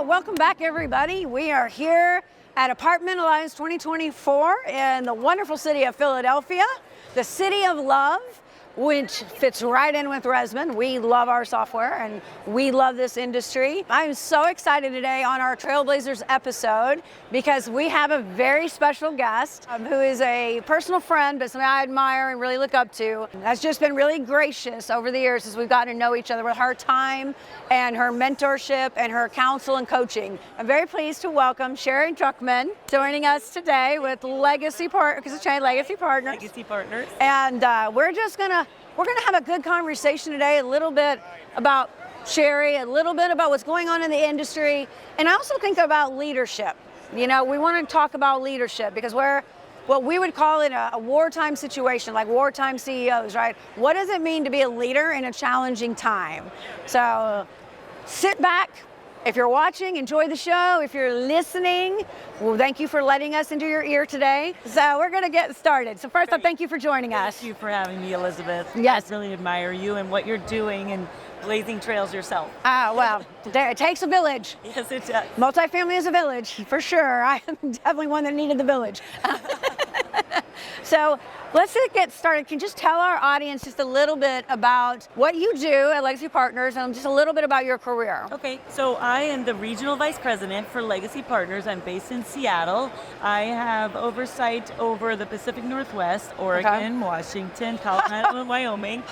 Welcome back, everybody. We are here at Apartment Alliance 2024 in the wonderful city of Philadelphia, the city of love, which fits right in with Resman. We love our software and we love this industry. I'm so excited today on our Trailblazers episode because we have a very special guest who is a personal friend, but somebody I admire and really look up to. Has just been really gracious over the years as we've gotten to know each other with her time and her mentorship and her counsel and coaching. I'm very pleased to welcome Sheri Druckman joining us today with Legacy Partners. Legacy Partners. And we're gonna have a good conversation today, a little bit about Sheri, a little bit about what's going on in the industry, and I also think about leadership. You know, we want to talk about leadership because we're what we would call it a wartime situation, like wartime CEOs, right? What does it mean to be a leader in a challenging time? So sit back. If you're watching, enjoy the show. If you're listening, well, thank you for letting us into your ear today. So we're going to get started. So first, thank you for joining us. Thank you for having me, Elizabeth. Yes. I really admire you and what you're doing and blazing trails yourself. Well, it takes a village. Yes, it does. Multifamily is a village, for sure. I am definitely one that needed the village. So let's get started. Can you just tell our audience just a little bit about what you do at Legacy Partners and just a little bit about your career? Okay, so I am the Regional Vice President for Legacy Partners. I'm based in Seattle. I have oversight over the Pacific Northwest, Oregon, Washington, Colorado, and Wyoming.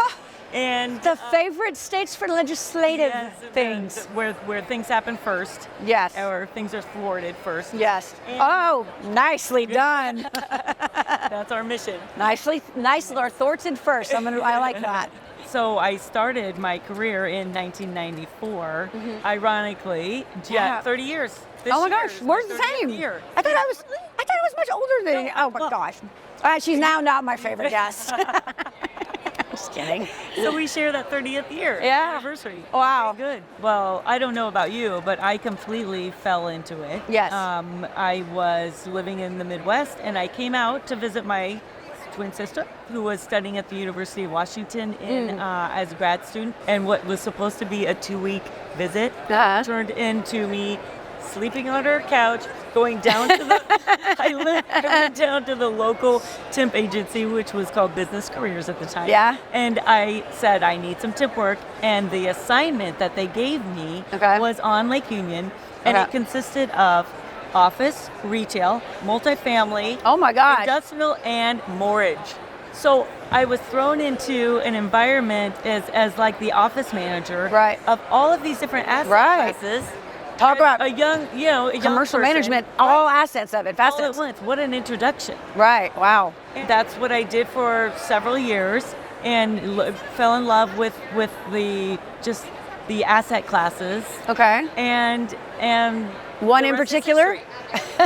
And the favorite states for legislative things. Where things happen first. Yes. Or things are thwarted first. Yes. Oh, nicely done. That's our mission. Nice or thwarted first. I like that. So I started my career in 1994. Ironically, 30 years. Oh my gosh, we're the same. Year. I thought I was much older than you. Oh my gosh. She's now not my favorite guest. Just kidding. So we share that 30th year anniversary. Wow. Okay, good. Well, I don't know about you, but I completely fell into it. Yes. I was living in the Midwest, and I came out to visit my twin sister, who was studying at the University of Washington as a grad student. And what was supposed to be a 2-week visit turned into me sleeping on her couch, going down to the I went down to the local temp agency, which was called Business Careers at the time. Yeah. And I said, I need some temp work. And the assignment that they gave me was on Lake Union. And it consisted of office, retail, multifamily, oh my God, industrial, and mortgage. So I was thrown into an environment as like the office manager of all of these different asset classes. Talk about a young commercial management, all assets of it, all at once. What an introduction. Right, wow. And that's what I did for several years and fell in love with the asset classes. Okay. And one in particular?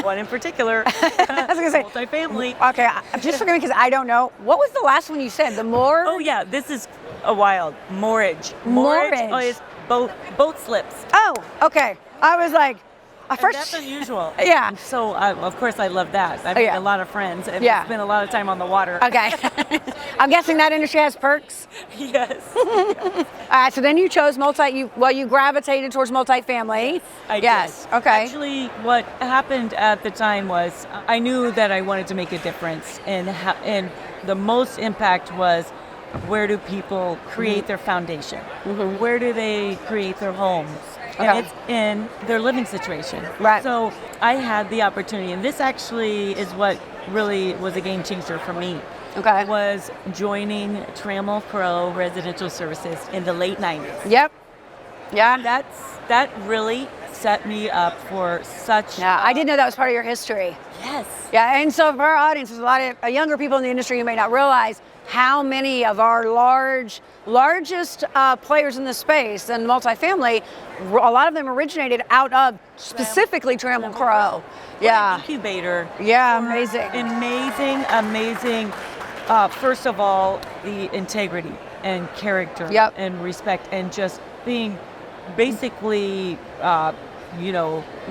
One in particular. I was going to say. Multifamily. Okay, just forgive me because I don't know. What was the last one you said? The mortgage? Oh yeah, this is a wild. Mortgage. Mortgage. Oh, it's boat slips. Oh, okay. I was like, that's unusual. Yeah. So, of course, I love that. I've made a lot of friends. I've spent a lot of time on the water. Okay. I'm guessing that industry has perks. Yes. All right. So then you chose you gravitated towards multifamily. I did. Okay. Actually, what happened at the time was I knew that I wanted to make a difference, and the most impact was, where do people create their foundation? Where do they create their homes? And it's in their living situation. Right. So I had the opportunity, and this actually is what really was a game changer for me. Okay. Was joining Trammell Crow Residential Services in the late 90s. Yep. Yeah. That really set me up for such. Yeah, I didn't know that was part of your history. Yes. Yeah, and so for our audience, there's a lot of younger people in the industry who may not realize how many of our largest players in the space and multifamily, a lot of them originated out of specifically Trammell Crow. Yeah. Incubator. Yeah, amazing. Amazing. First of all, the integrity and character and respect and just being basically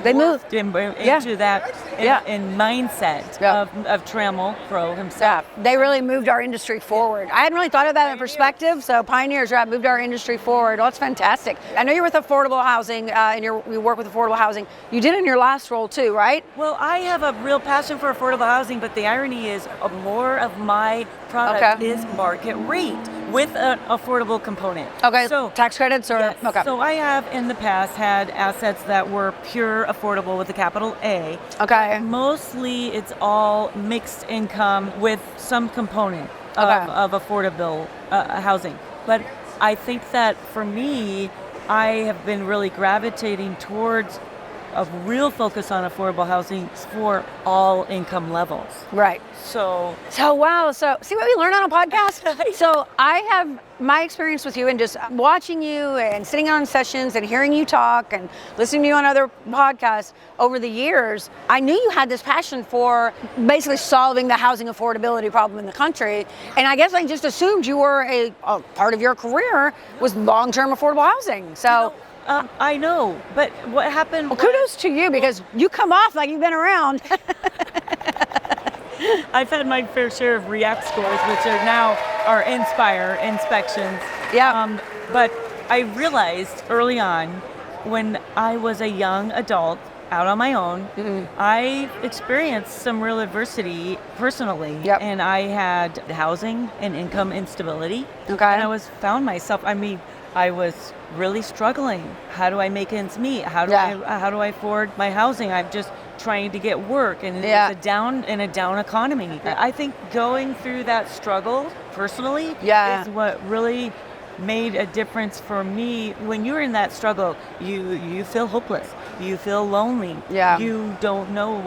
They moved. into that and mindset of Trammell Crow himself. Yeah, they really moved our industry forward. I hadn't really thought of that in perspective. So pioneers, right, moved our industry forward. Oh, that's fantastic. I know you're with affordable housing, and you work with affordable housing. You did in your last role too, right? Well, I have a real passion for affordable housing, but the irony is more of my product is market rate with an affordable component. Okay, so tax credits or? Yes. Okay. So I have in the past had assets that were pure affordable with a capital A. Okay. Mostly it's all mixed income with some component of affordable housing. But I think that for me, I have been really gravitating towards a real focus on affordable housing for all income levels. Right. So wow. So see what we learn on a podcast? So I have my experience with you and just watching you and sitting on sessions and hearing you talk and listening to you on other podcasts over the years. I knew you had this passion for basically solving the housing affordability problem in the country. And I guess I just assumed you were a part of your career was long-term affordable housing. So. I know, but what happened? Well, kudos to you because you come off like you've been around. I've had my fair share of React scores, which are now our Inspire inspections. Yeah. But I realized early on, when I was a young adult out on my own, I experienced some real adversity personally, and I had housing and income instability. Okay. And I found myself. I was really struggling. How do I make ends meet? How do I afford my housing? I'm just trying to get work, and it's a down economy. I think going through that struggle personally is what really made a difference for me. When you're in that struggle, you feel hopeless. You feel lonely. Yeah. You don't know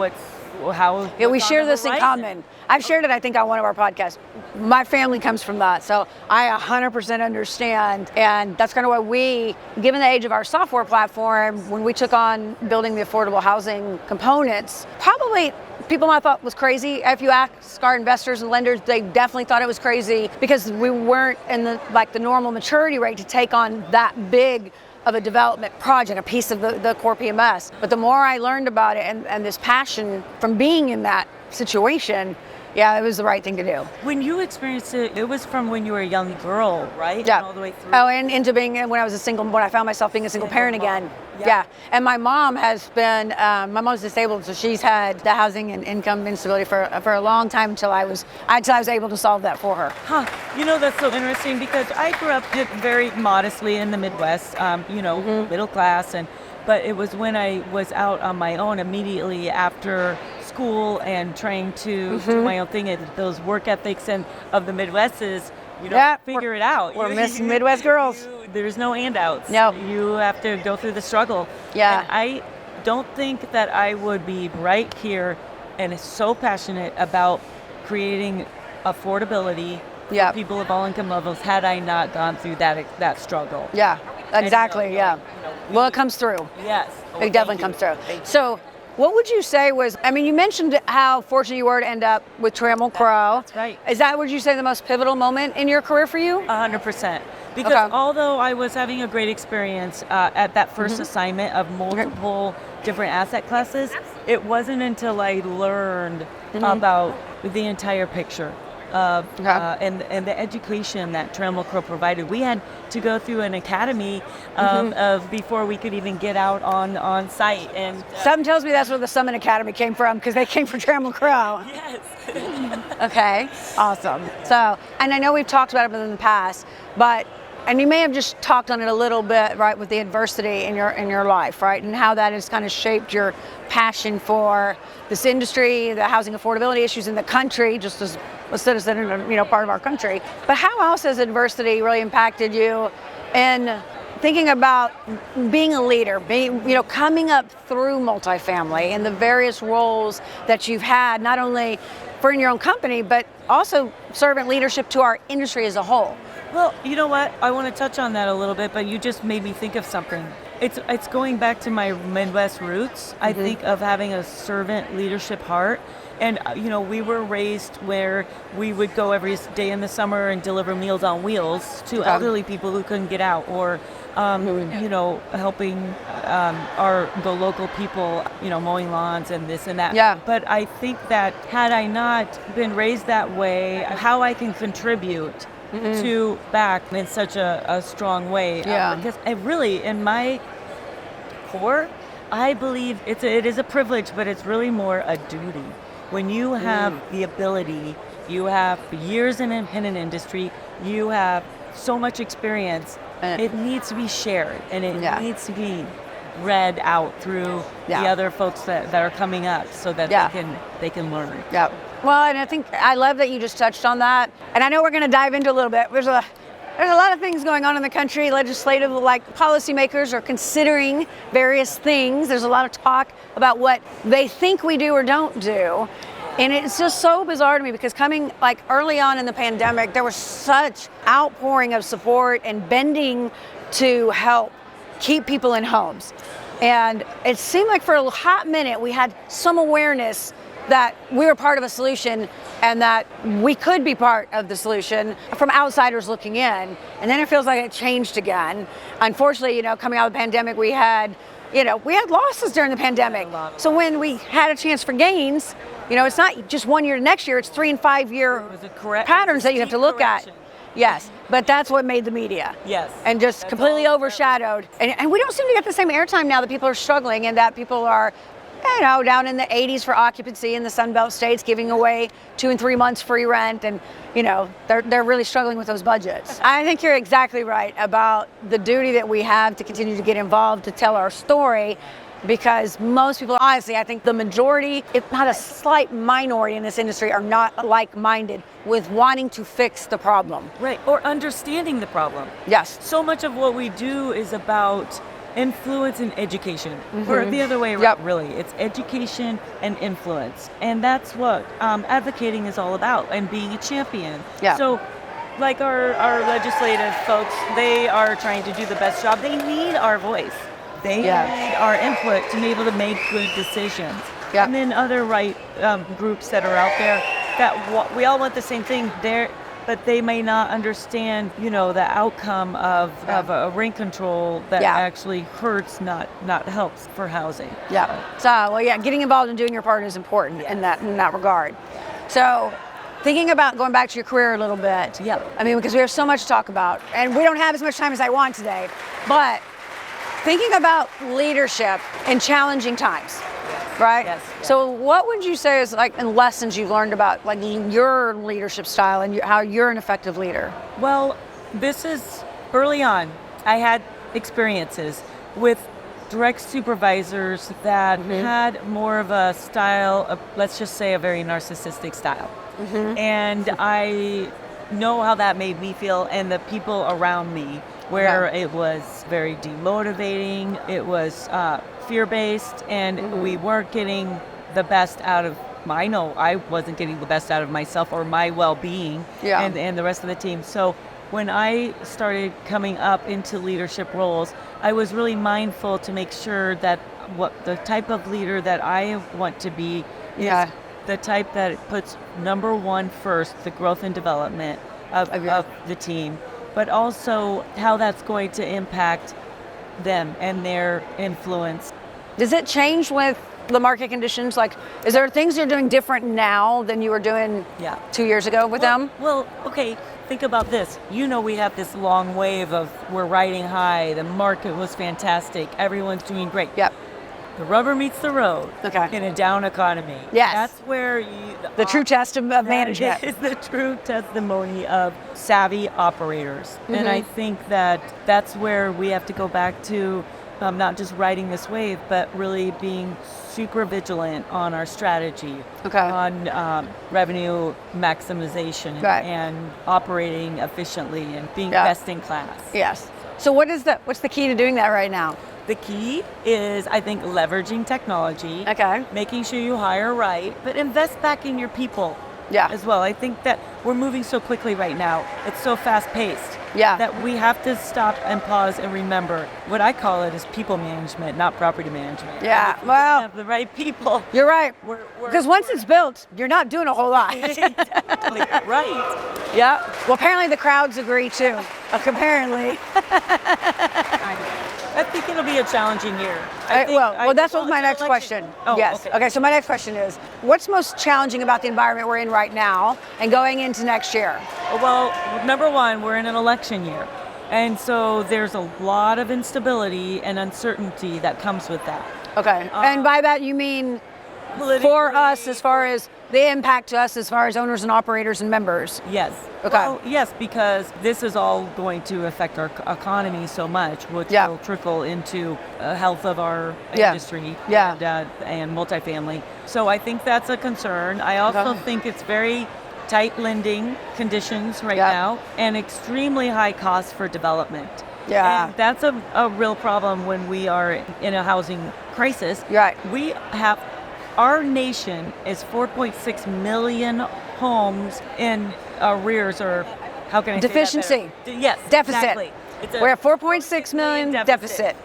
how. Yeah, we share this in common. I've shared it, I think, on one of our podcasts. My family comes from that, so I 100% understand. And that's kind of what given the age of our software platform, when we took on building the affordable housing components, probably people might have thought was crazy. If you ask our investors and lenders, they definitely thought it was crazy because we weren't in the normal maturity rate to take on that big of a development project, a piece of the core PMS. But the more I learned about it and this passion from being in that situation, it was the right thing to do. When you experienced it, it was from when you were a young girl, right? Yeah. And all the way through. Oh, and into when I found myself being a single parent again. Yeah. And my mom has been, my mom's disabled, so she's had the housing and income instability for a long time until I was able to solve that for her. Huh. That's so interesting because I grew up very modestly in the Midwest, middle class, but it was when I was out on my own immediately after school and trying to do my own thing, and those work ethics of the Midwest is figure it out. We're Midwest girls. There's no handouts. No. You have to go through the struggle. Yeah. And I don't think that I would be right here and so passionate about creating affordability for people of all income levels had I not gone through that struggle. Yeah, exactly. Well, it comes through. Yes. It definitely comes through. So what would you say you mentioned how fortunate you were to end up with Trammell Crow. That's right. Is that, would you say, the most pivotal moment in your career for you? 100%. Because although I was having a great experience at that first assignment of multiple different asset classes, it wasn't until I learned about the entire picture and the education that Trammell Crow provided. We had to go through an academy of before we could even get out on site. And something tells me that's where the Summit Academy came from, because they came from Trammell Crow. Yes. Okay, awesome. So, and I know we've talked about it in the past, and you may have just talked on it a little bit, right, with the adversity in your life, right, and how that has kind of shaped your passion for this industry, the housing affordability issues in the country, just as a citizen and part of our country. But how else has adversity really impacted you in thinking about being a leader, coming up through multifamily and the various roles that you've had, not only for in your own company, but also servant leadership to our industry as a whole? Well, you know what? I want to touch on that a little bit, but you just made me think of something. It's going back to my Midwest roots. I think of having a servant leadership heart. And, we were raised where we would go every day in the summer and deliver Meals on Wheels to elderly people who couldn't get out, or, helping the local people, mowing lawns and this and that. Yeah. But I think that had I not been raised that way, how I can contribute to back in such a strong way. Yeah. Because I really, in my core, I believe it is a privilege, but it's really more a duty. When you have the ability, you have years in an industry, you have so much experience, it needs to be shared, and it needs to be read out through the other folks that are coming up, so that they can learn. Yeah. Well, and I think I love that you just touched on that. And I know we're going to dive into a little bit. There's a lot of things going on in the country, legislative, like policymakers are considering various things. There's a lot of talk about what they think we do or don't do. And it's just so bizarre to me, because coming like early on in the pandemic, there was such outpouring of support and bending to help keep people in homes. And it seemed like for a hot minute we had some awareness that we were part of a solution and that we could be part of the solution from outsiders looking in. And then it feels like it changed again. Unfortunately, coming out of the pandemic, we had losses during the pandemic. So when we had a chance for gains, it's not just 1 year to next year, it's 3 and 5 year patterns that you have to look at. Yes, but that's what made the media. Yes. And just that's completely overshadowed. And we don't seem to get the same airtime now that people are struggling, and that people are down in the 80s for occupancy in the Sun Belt states, giving away 2 and 3 months free rent, and they're really struggling with those budgets. I think you're exactly right about the duty that we have to continue to get involved, to tell our story, because most people, honestly, I think the majority, if not a slight minority in this industry, are not like-minded with wanting to fix the problem. Right, or understanding the problem. Yes. So much of what we do is about influence and education, or the other way around, really. It's education and influence. And that's what advocating is all about, and being a champion. Yeah. So like our legislative folks, they are trying to do the best job. They need our voice. They need our input to be able to make good decisions. Yeah. And then other groups that are out there that we all want the same thing. But they may not understand, the outcome of a rent control that actually hurts, not helps for housing. Yeah. So, getting involved and doing your part is important in that regard. So, thinking about going back to your career a little bit. Yeah. I mean, because we have so much to talk about, and we don't have as much time as I want today. But thinking about leadership in challenging times. Right? Yes. So what would you say is lessons you've learned about your leadership style and how you're an effective leader? Well, this is early on. I had experiences with direct supervisors that had more of a style of, let's just say, a very narcissistic style. And I know how that made me feel and the people around me, where it was very demotivating, it was fear-based, and we weren't getting the best out of I wasn't getting the best out of myself or my well-being and the rest of the team. So when I started coming up into leadership roles, I was really mindful to make sure that the type of leader that I want to be is the type that puts number one first, the growth and development of the team, but also how that's going to impact them and their influence. Does it change with the market conditions? Is there things you're doing different now than you were doing 2 years ago with them? Well, okay, think about this. We have this long wave of we're riding high, the market was fantastic, everyone's doing great. Yep. The rubber meets the road in a down economy. Yes. That's where the true test of management. Is the true testimony of savvy operators. And I think that's where we have to go back to not just riding this wave, but really being super vigilant on our strategy, on revenue maximization and operating efficiently and being best in class. Yes. So what's the key to doing that right now? The key is, I think, leveraging technology, making sure you hire right, but invest back in your people as well. I think that we're moving so quickly right now. It's so fast-paced. Yeah. that we have to stop and pause and remember. What I call it is people management, not property management. Yeah, If we well, have the right people. You're right. We're- Because once it's built, you're not doing a whole lot. Exactly, right. Yeah. Well, apparently the crowds agree too. Apparently. I think it'll be a challenging year. Well, that's what my it's an next election. question. Oh, Yes. okay. Okay. So my next question is, what's most challenging about the environment we're in right now and going into next year? Well, number one, we're in an election year. And so there's a lot of instability and uncertainty that comes with that. Okay. And by that you mean for Politically- us, as far as the impact to us, as far as owners and operators and members. Yes. Okay. Well, yes, because this is all going to affect our economy so much, which Yeah. will trickle into health of our Yeah. industry Yeah. and multifamily. So I think that's a concern. I also Okay. think it's very tight lending conditions right Yeah. now and extremely high costs for development. Yeah. And that's a real problem when we are in a housing crisis. You're right. We have, our nation is 4.6 million homes in arrears, or how can I say that Deficiency. better? Yes, Deficit. exactly. It's a We're at 4.6 million deficit.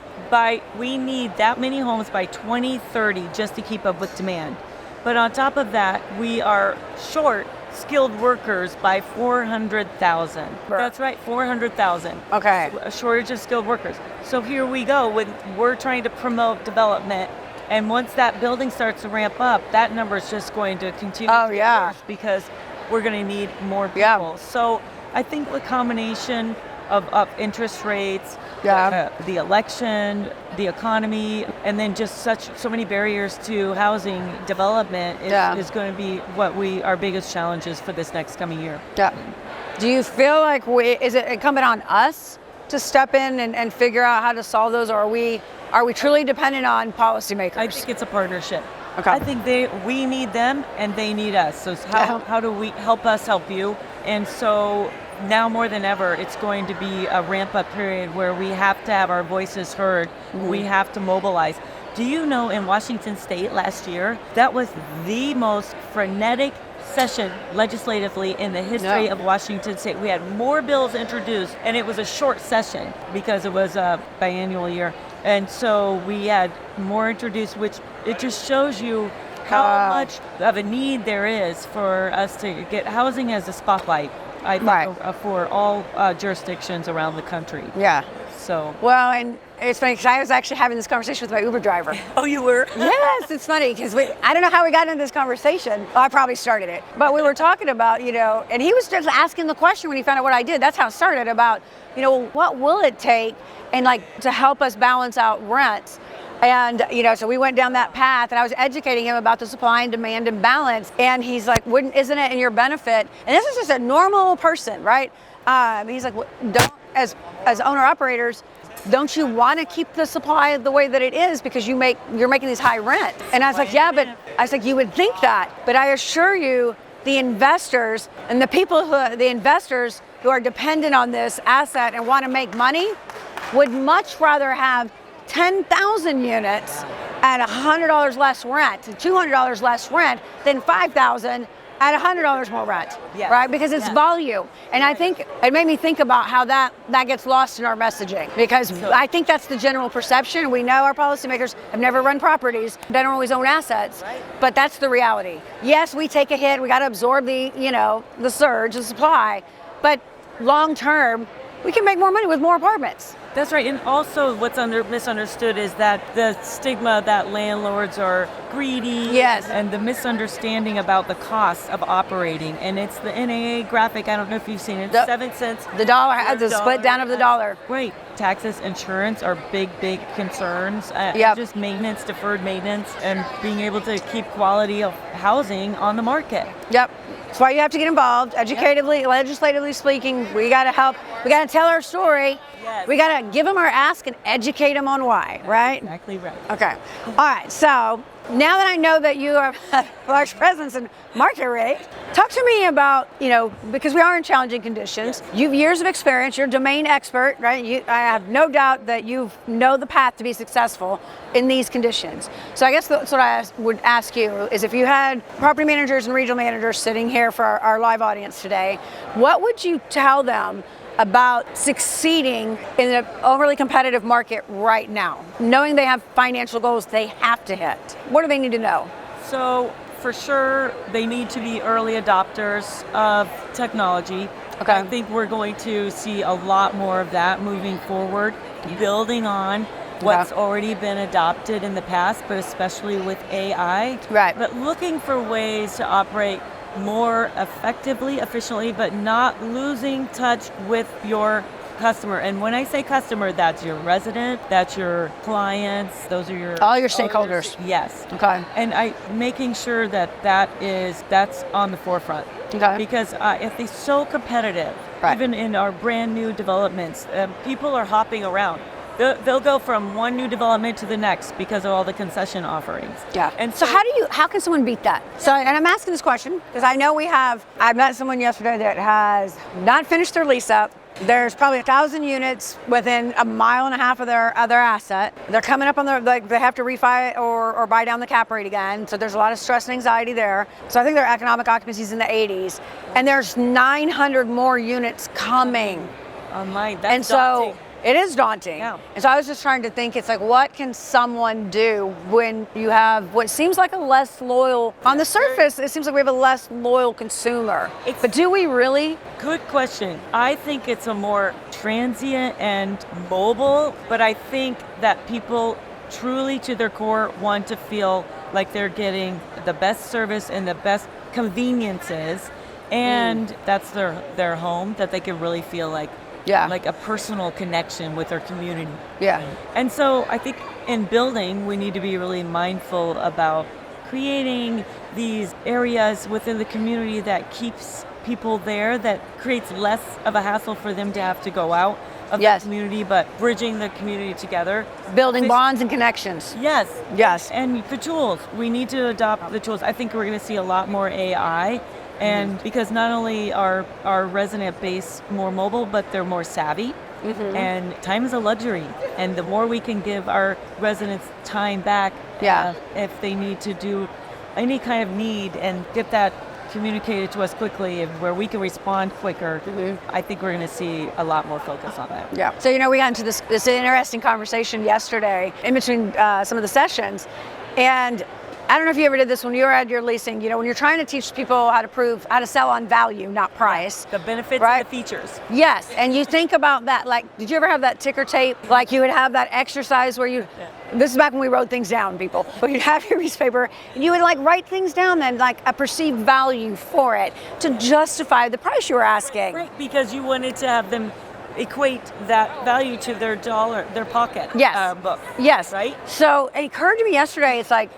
We need that many homes by 2030 just to keep up with demand. But on top of that, we are short skilled workers by 400,000. That's right, 400,000. Okay. A shortage of skilled workers. So here we go, when we're trying to promote development, and once that building starts to ramp up, that number is just going to continue Oh, to get yeah. worse because we're going to need more people. Yeah. So I think the combination of interest rates, Yeah. the election, the economy, and then just so many barriers to housing development is going to be our biggest challenges for this next coming year. Yeah. Do you feel like is it incumbent on us to step in and figure out how to solve those, or are we truly dependent on policymakers? I think it's a partnership. Okay. I think we need them and they need us. So how do we help us help you? And so now more than ever, it's going to be a ramp up period where we have to have our voices heard. Mm-hmm. We have to mobilize. Do you know in Washington State last year, that was the most frenetic session legislatively in the history of Washington State. We had more bills introduced, and it was a short session because it was a biannual year. And so we had more introduced, which it just shows you how much of a need there is for us to get housing as a spotlight, I think, for all jurisdictions around the country. Yeah. So. Well, and it's funny because I was actually having this conversation with my Uber driver. Oh, you were? Yes, it's funny because I don't know how we got into this conversation. Well, I probably started it. But we were talking about, and he was just asking the question when he found out what I did. That's how it started, about, what will it take and to help us balance out rents. And, so we went down that path, and I was educating him about the supply and demand imbalance. And he's like, isn't it in your benefit? And this is just a normal person, right? He's like, don't, as owner operators, don't you want to keep the supply the way that it is because you're making these high rents? And I was like, yeah, but I was like, you would think that, but I assure you, the investors and the investors who are dependent on this asset and want to make money would much rather have 10,000 units at $100 less rent, $200 less rent than 5,000 at $100 more rent, right? Because it's volume. And I think it made me think about how that gets lost in our messaging, because I think that's the general perception. We know our policymakers have never run properties, they don't always own assets, but that's the reality. Yes, we take a hit, we got to absorb the surge of supply, but long term, we can make more money with more apartments. That's right, and also what's misunderstood is that the stigma that landlords are greedy, and the misunderstanding about the cost of operating. And it's the NAA graphic, I don't know if you've seen it, 7 cents. The dollar, the split down of the dollar. Right, taxes, insurance are big concerns. Just maintenance, deferred maintenance, and being able to keep quality of housing on the market. Yep. That's why you have to get involved, educatively, legislatively speaking. We got to help. We got to tell our story. Yes. We got to give them our ask and educate them on why, right? Exactly right. Okay. All right. So now that I know that you have a large presence in market rate. Talk to me about, because we are in challenging conditions. Yes. You've years of experience. You're a domain expert, right? I have no doubt that you know the path to be successful in these conditions. So I guess that's what I would ask you is if you had property managers and regional managers sitting here for our live audience today, what would you tell them about succeeding in an overly competitive market right now, knowing they have financial goals they have to hit? What do they need to know? So for sure, they need to be early adopters of technology. Okay. I think we're going to see a lot more of that moving forward, building on what's already been adopted in the past, but especially with AI. Right. But looking for ways to operate more effectively, efficiently, but not losing touch with your customer. And when I say customer, that's your resident, that's your clients, those are all your stakeholders. Yes. Okay. And making sure that's on the forefront. Okay. Because it's so competitive, right. Even in our brand new developments, people are hopping around. They'll go from one new development to the next because of all the concession offerings. Yeah. And so how can someone beat that? So, and I'm asking this question because I know I met someone yesterday that has not finished their lease up. There's probably 1,000 units within a mile and a half of their other asset. They're coming up on they have to refi or buy down the cap rate again. So there's a lot of stress and anxiety there. So I think their economic occupancy is in the 80s. And there's 900 more units coming. Online. That's daunting. It is daunting. Yeah. And so I was just trying to think, it's like, what can someone do when you have what seems like a less loyal, on the surface, it seems like we have a less loyal consumer. But do we really? Good question. I think it's a more transient and mobile, but I think that people truly to their core want to feel like they're getting the best service and the best conveniences. And that's their home, that they can really feel like a personal connection with their community. Yeah. And so I think in building, we need to be really mindful about creating these areas within the community that keeps people there, that creates less of a hassle for them to have to go out of the community, but bridging the community together. Building bonds and connections. Yes. Yes. And the tools. We need to adopt the tools. I think we're going to see a lot more AI. And because not only are our resident base more mobile, but they're more savvy. And time is a luxury. And the more we can give our residents time back, if they need to do any kind of need and get that communicated to us quickly and where we can respond quicker, I think we're going to see a lot more focus on that. Yeah. So, we got into this interesting conversation yesterday in between some of the sessions. And I don't know if you ever did this when you were at your leasing, when you're trying to teach people how to sell on value, not price. The benefits right? and the features. Yes, and you think about that, like, did you ever have that ticker tape? Like you would have that exercise where this is back when we wrote things down, people, but you'd have your piece of paper and you would write things down then, like a perceived value for it to justify the price you were asking. Right, because you wanted to have them equate that value to their pocket book. Yes. Right? So it occurred to me yesterday, it's like,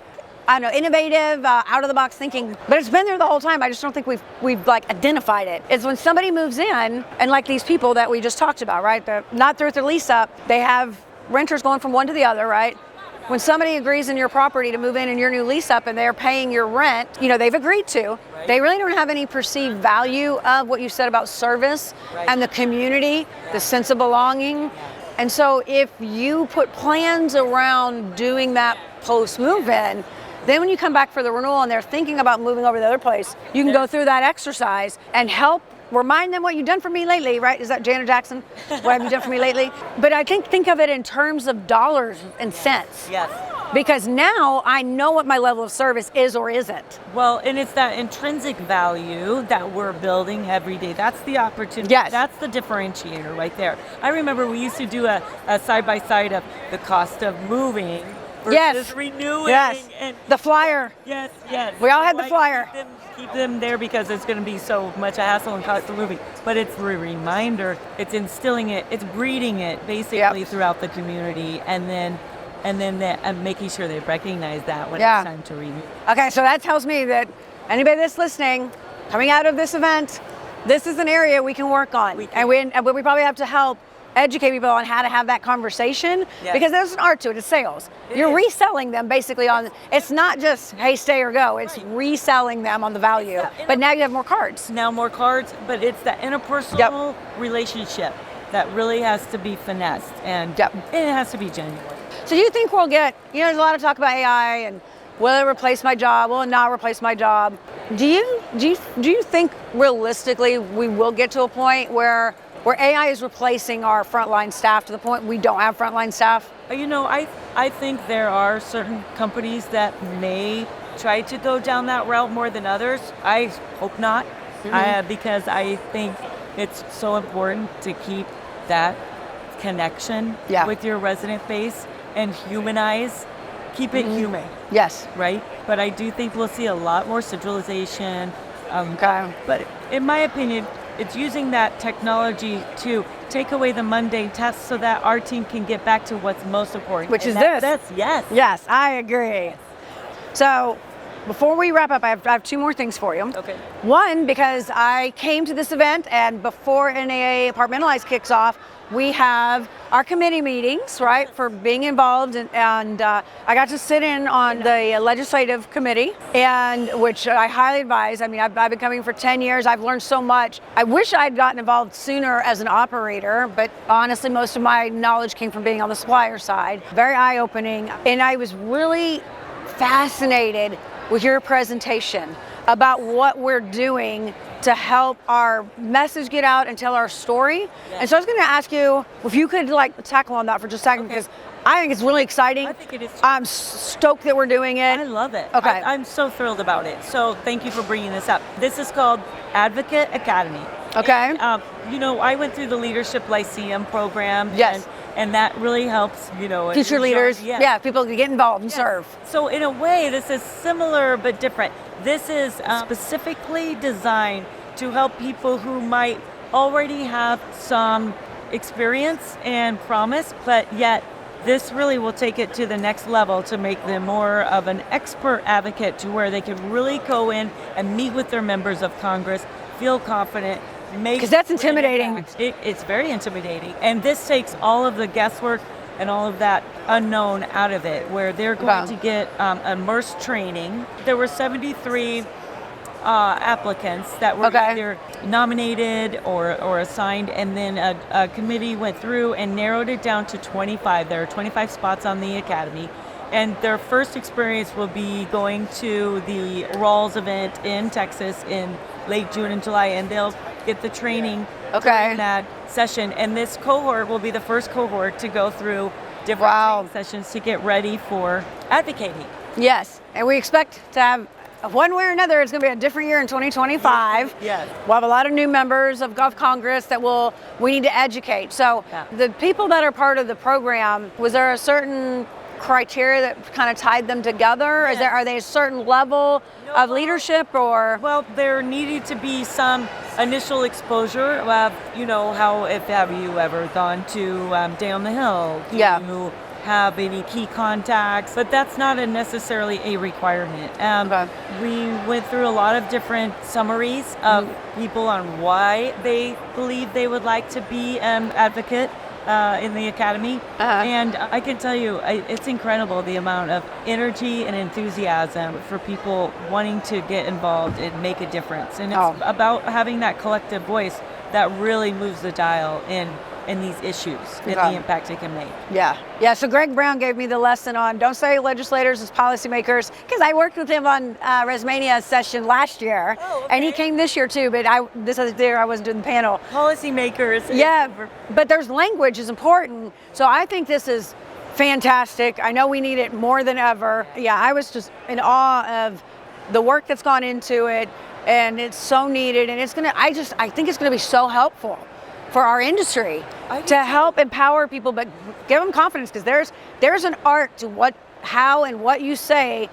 I don't know, innovative, out of the box thinking, but it's been there the whole time. I just don't think we've identified it. It's when somebody moves in, and like these people that we just talked about, right? They're not through with their lease up. They have renters going from one to the other, right? When somebody agrees in your property to move in your new lease up and they're paying your rent, they've agreed to. Right. They really don't have any perceived value of what you said about service and the community, the sense of belonging. And so if you put plans around doing that post move in, then when you come back for the renewal and they're thinking about moving over to the other place, you can go through that exercise and help remind them what you've done for me lately, right? Is that Janet Jackson? What have you done for me lately? But I think of it in terms of dollars and cents. Yes. Because now I know what my level of service is or isn't. Well, and it's that intrinsic value that we're building every day. That's the opportunity. Yes. That's the differentiator right there. I remember we used to do a side-by-side of the cost of moving versus renewing. Yes. And the flyer. Yes. We all had the flyer. Keep them there because it's going to be so much a hassle and cost of moving. But it's a reminder. It's instilling it. It's breeding it basically throughout the community, and then making sure they recognize that when it's time to renew. Okay, so that tells me that anybody that's listening, coming out of this event, this is an area we can work on, and we probably have to help educate people on how to have that conversation, because there's an art to it. It's sales. You're reselling them basically on, it's not just, hey, stay or go. It's reselling them on the value. But now you have more cards. Now more cards, but it's that interpersonal relationship that really has to be finessed, and it has to be genuine. So you think we'll get, there's a lot of talk about AI and will it replace my job? Will it not replace my job? Do you think realistically we will get to a point where AI is replacing our frontline staff to the point we don't have frontline staff? I think there are certain companies that may try to go down that route more than others. I hope not, because I think it's so important to keep that connection with your resident base and keep it human. Yes. Right? But I do think we'll see a lot more centralization. But in my opinion, it's using that technology to take away the mundane tasks so that our team can get back to what's most important. Which is this. Yes. Yes, I agree. So before we wrap up, I have two more things for you. Okay. One, because I came to this event and before NAA Apartmentalize kicks off, we have our committee meetings, right, for being involved, and I got to sit in on the legislative committee, and which I highly advise. I mean, I've been coming for 10 years. I've learned so much. I wish I'd gotten involved sooner as an operator, but honestly, most of my knowledge came from being on the supplier side. Very eye-opening, and I was really fascinated with your presentation about what we're doing to help our message get out and tell our story. Yes. And so I was going to ask you if you could tackle on that for just a second, because I think it's really exciting. I think it is too. I'm stoked that we're doing it. I love it. Okay. I'm so thrilled about it. So thank you for bringing this up. This is called Advocate Academy. Okay. And, I went through the Leadership Lyceum program. Yes. And that really helps, future leaders, people can get involved and serve. So in a way, this is similar but different. This is specifically designed to help people who might already have some experience and promise, but yet this really will take it to the next level to make them more of an expert advocate, to where they can really go in and meet with their members of Congress, feel confident, because that's intimidating. It's very intimidating. And this takes all of the guesswork and all of that unknown out of it, where they're going to get immersed training. There were 73 applicants that were either nominated or assigned, and then a committee went through and narrowed it down to 25. There are 25 spots on the academy. And their first experience will be going to the Rawls event in Texas in late June and July, and they'll get the training during that session. And this cohort will be the first cohort to go through different training sessions to get ready for advocating. Yes, and we expect to have, one way or another, it's going to be a different year in 2025. Yes. We'll have a lot of new members of Congress that we need to educate. So the people that are part of the program, was there a certain criteria that kind of tied them together? Yes. Are they a certain level of leadership, or? Well, there needed to be some initial exposure of, have you ever gone to Day on the Hill? Do you have any key contacts? But that's not necessarily a requirement. We went through a lot of different summaries of people on why they believe they would like to be an advocate in the academy. And I can tell you, it's incredible the amount of energy and enthusiasm for people wanting to get involved and make a difference. And it's about having that collective voice that really moves the dial in these issues and the impact it can make. Yeah. So Greg Brown gave me the lesson on don't say legislators as policymakers, because I worked with him on Resmania's session last year, and he came this year too. But this year I wasn't doing the panel. Policymakers. Yeah, but there's language is important. So I think this is fantastic. I know we need it more than ever. Yeah, I was just in awe of the work that's gone into it, and it's so needed. And it's I think it's gonna be so helpful for our industry to help empower people, but give them confidence, because there's an art to how and what you say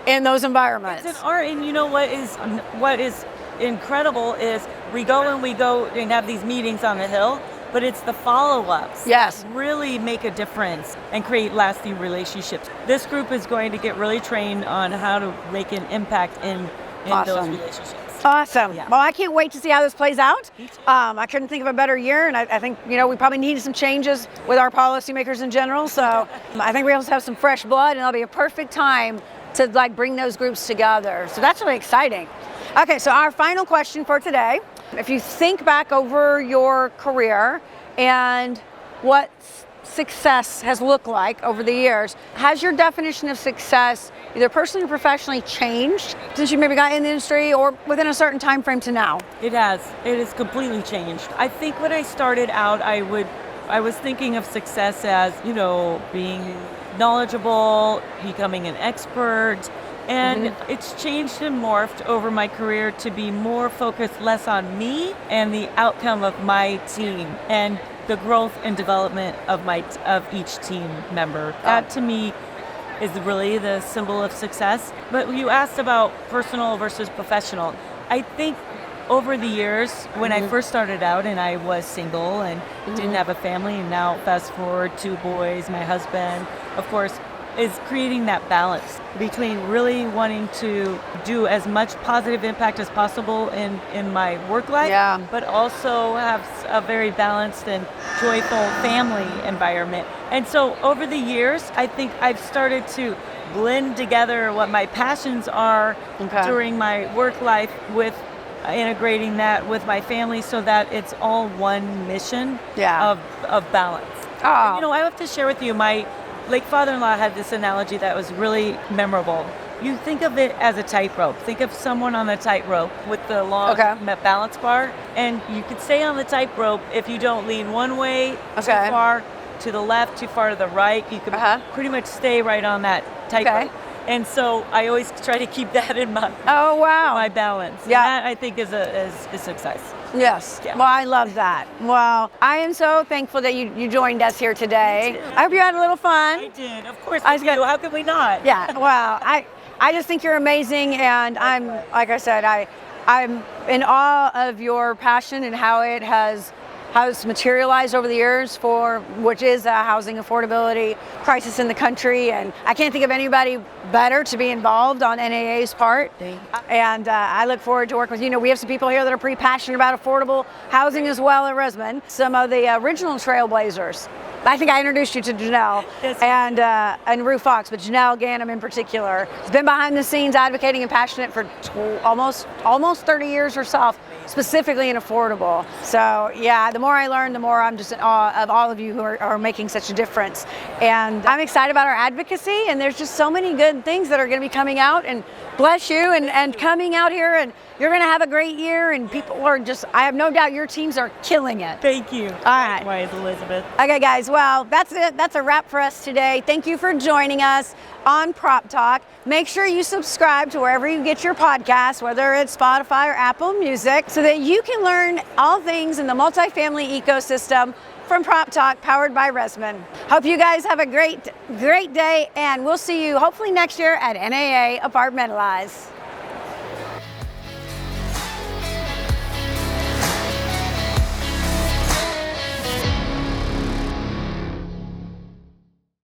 in those environments. It's an art, and what is incredible is we go and have these meetings on the Hill, but it's the follow-ups that really make a difference and create lasting relationships. This group is going to get really trained on how to make an impact in those relationships. Awesome. Yeah. Well, I can't wait to see how this plays out. Me too. I couldn't think of a better year, and I think, we probably need some changes with our policymakers in general. So I think we also have some fresh blood, and it'll be a perfect time to bring those groups together. So that's really exciting. Okay, so our final question for today, if you think back over your career and what success has looked like over the years, has your definition of success, either personally or professionally, changed since you maybe got in the industry or within a certain time frame to now? It has. It has completely changed. I think when I started out, I was thinking of success as, being knowledgeable, becoming an expert, and it's changed and morphed over my career to be more focused less on me and the outcome of my team and the growth and development of each team member. That to me is really the symbol of success. But you asked about personal versus professional. I think over the years, when I first started out and I was single and didn't have a family, and now fast forward, 2 boys, my husband, of course, is creating that balance between really wanting to do as much positive impact as possible in my work life, but also have a very balanced and joyful family environment. And so over the years, I think I've started to blend together what my passions are during my work life with integrating that with my family so that it's all one mission of balance. Oh. I have to share with you, my late father-in-law had this analogy that was really memorable. You think of it as a tightrope. Think of someone on the tightrope with the long balance bar, and you could stay on the tightrope if you don't lean one way too far to the left, too far to the right. You could pretty much stay right on that tightrope. And so I always try to keep that in mind. Oh, wow. My balance. Yeah. That, I think, is a success. Yes. Yeah. Well, I love that. Well, I am so thankful that you joined us here today. I hope you had a little fun. I did. Of course I do. How could we not? Yeah. Well, I just think you're amazing, and I'm, like I said, I'm in awe of your passion and how it's materialized over the years which is a housing affordability crisis in the country. And I can't think of anybody better to be involved on NAA's part. And I look forward to working with you. We have some people here that are pretty passionate about affordable housing as well at Resman. Some of the original Trailblazers. I think I introduced you to Janelle and Rue Fox, but Janelle Ganem in particular has been behind the scenes advocating and passionate for almost 30 years herself, specifically in affordable. So yeah, the more I learn, the more I'm just in awe of all of you who are making such a difference. And I'm excited about our advocacy, and there's just so many good things that are going to be coming out, and bless you and coming out here, and you're going to have a great year, and people are just, I have no doubt your teams are killing it. Thank you. All right. Likewise, Elizabeth. Okay, guys, well, that's it. That's a wrap for us today. Thank you for joining us on Prop Talk. Make sure you subscribe to wherever you get your podcasts, whether it's Spotify or Apple Music, so that you can learn all things in the multifamily ecosystem from Prop Talk, powered by Resman. Hope you guys have a great day, and we'll see you hopefully next year at NAA Apartmentalize.